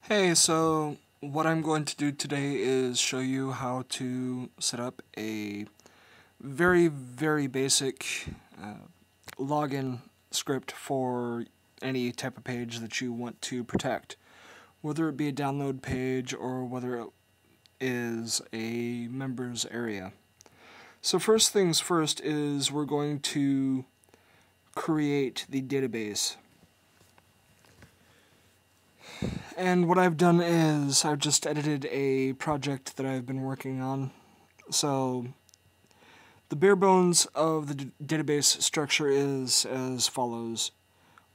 Hey, so what I'm going to do today is show you how to set up a very basic login script for any type of page that you want to protect, whether it be a download page or whether it is a members area. So first things first is we're going to create the database. And what I've done is I've just edited a project that I've been working on. So the bare bones of the database structure is as follows.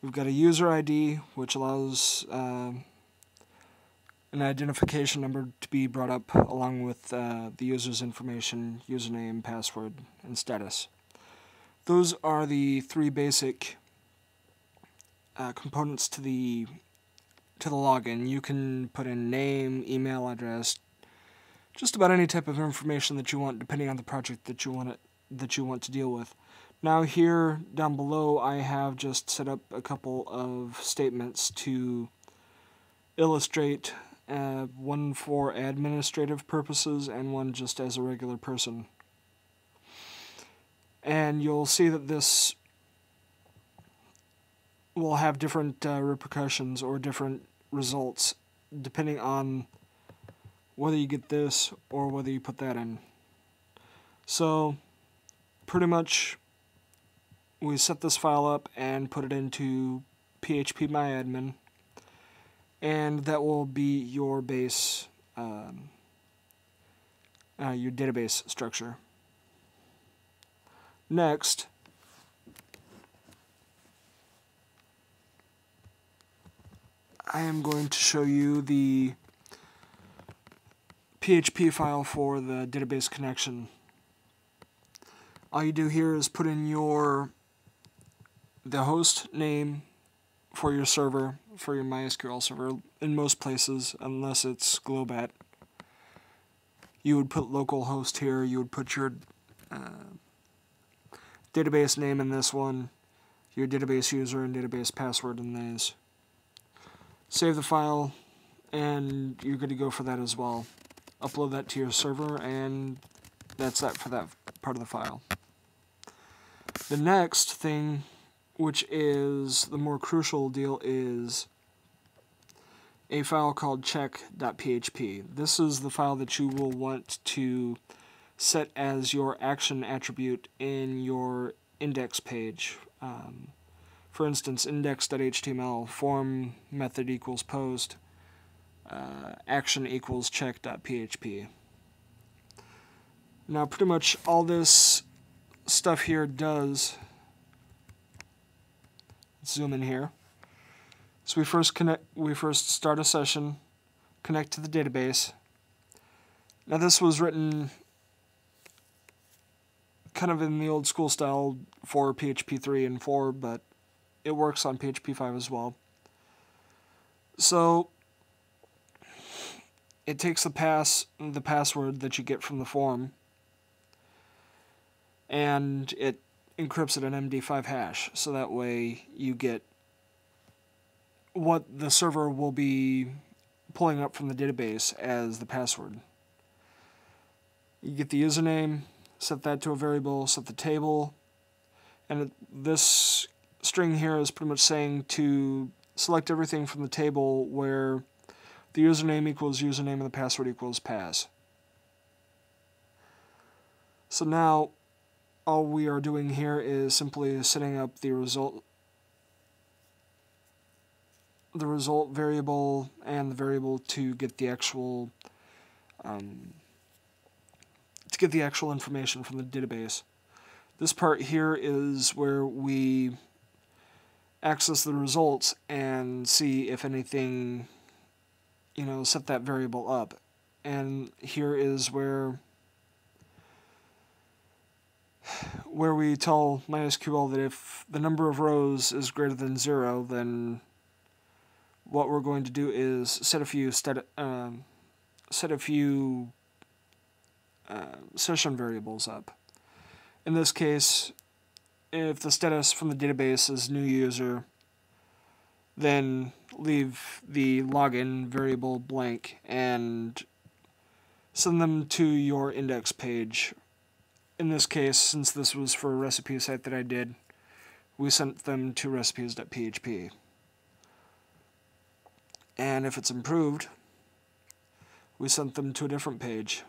We've got a user ID, which allows an identification number to be brought up along with the user's information, username, password, and status. Those are the three basic components to the login. You can put in name, email address, just about any type of information that you want, depending on the project that you want to deal with. Now here down below, I have just set up a couple of statements to illustrate one for administrative purposes and one just as a regular person. And you'll see that this will have different repercussions or different results depending on whether you get this or whether you put that in. So pretty much we set this file up and put it into phpMyAdmin, and that will be your base, your database structure. Next, I am going to show you the PHP file for the database connection. All you do here is put in the host name for your server, for your MySQL server, in most places, unless it's Globat. You would put localhost here, you would put your database name in this one, your database user and database password in these. Save the file, and you're good to go for that as well. Upload that to your server, and that's that for that part of the file. The next thing, which is the more crucial deal, is a file called check.php. This is the file that you will want to set as your action attribute in your index page. For instance, index.html, form method equals post, action equals check.php. Now pretty much all this stuff here does, let's zoom in here. So we first start a session, connect to the database. Now this was written kind of in the old school style for PHP 3 and 4, but it works on PHP 5 as well. So it takes the password that you get from the form, and it encrypts it in MD5 hash, so that way you get what the server will be pulling up from the database as the password. You get the username, set that to a variable, set the table, and this string here is pretty much saying to select everything from the table where the username equals username and the password equals pass. So now all we are doing here is simply setting up the result variable and the variable to get the actual information from the database. This part here is where we access the results and see if anything, set that variable up. And here is where we tell MySQL that if the number of rows is greater than 0, then what we're going to do is set a few session variables up. In this case, if the status from the database is new user, then leave the login variable blank and send them to your index page. In this case, since this was for a recipe site that I did, we sent them to recipes.php. And if it's improved, we sent them to a different page.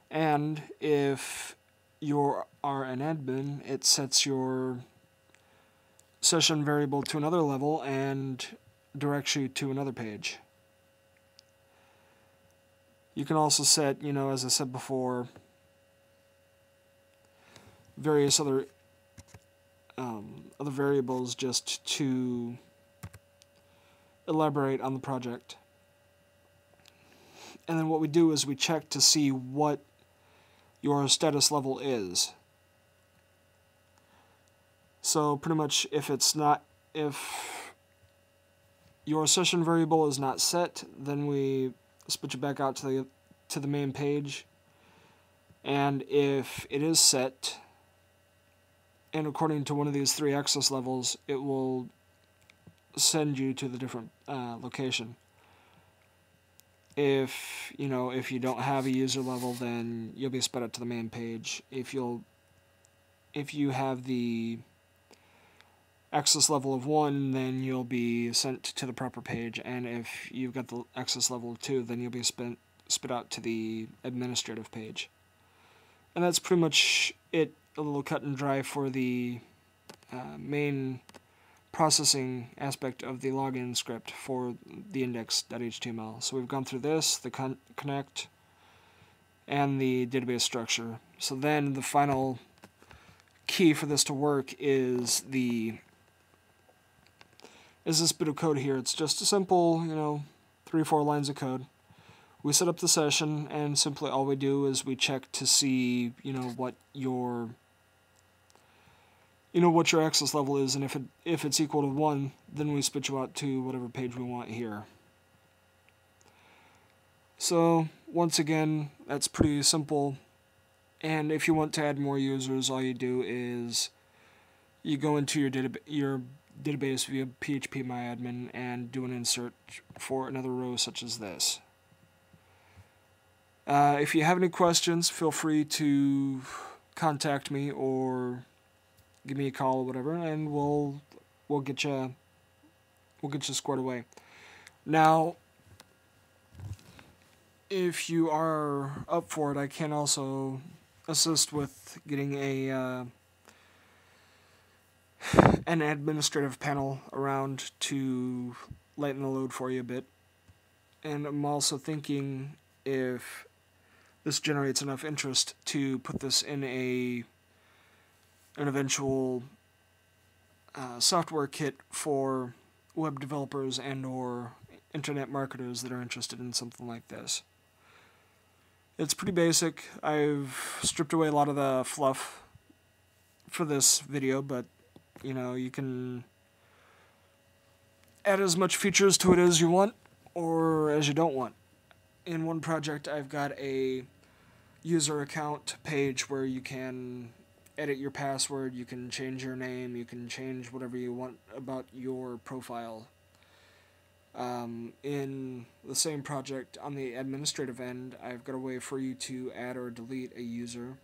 And if you are an admin, it sets your session variable to another level and directs you to another page. You can also set, as I said before, various other variables just to elaborate on the project. And then what we do is we check to see what your status level is. So pretty much if your session variable is not set, then we switch it back out to the main page. And if it is set, and according to one of these 3 access levels, it will send you to the different location. If you don't have a user level, then you'll be sped up to the main page. If you have the access level of 1, then you'll be sent to the proper page, and if you've got the access level of 2, then you'll be spit out to the administrative page. And that's pretty much it, a little cut and dry for the main processing aspect of the login script for the index.html. So we've gone through this, the connect, and the database structure. So then the final key for this to work is this bit of code here. It's just a simple, 3-4 lines of code. We set up the session, and simply all we do is we check to see, what your access level is, and if it's equal to 1, then we switch you out to whatever page we want here. So once again, that's pretty simple. And if you want to add more users, all you do is you go into your database via phpMyAdmin and do an insert for another row such as this. If you have any questions, feel free to contact me or give me a call or whatever, and we'll get you squared away. Now, if you are up for it, I can also assist with getting an administrative panel around to lighten the load for you a bit. And I'm also thinking if this generates enough interest to put this in an eventual software kit for web developers and or internet marketers that are interested in something like this. It's pretty basic. I've stripped away a lot of the fluff for this video, but you can add as much features to it as you want or as you don't want. In one project, I've got a user account page where you can edit your password, you can change your name, you can change whatever you want about your profile. In the same project, on the administrative end, I've got a way for you to add or delete a user.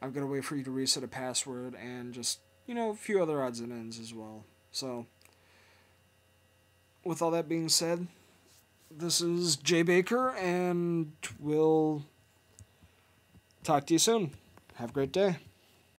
I've got a way for you to reset a password, and just, a few other odds and ends as well. So, with all that being said, this is Jay Baker, and we'll talk to you soon. Have a great day.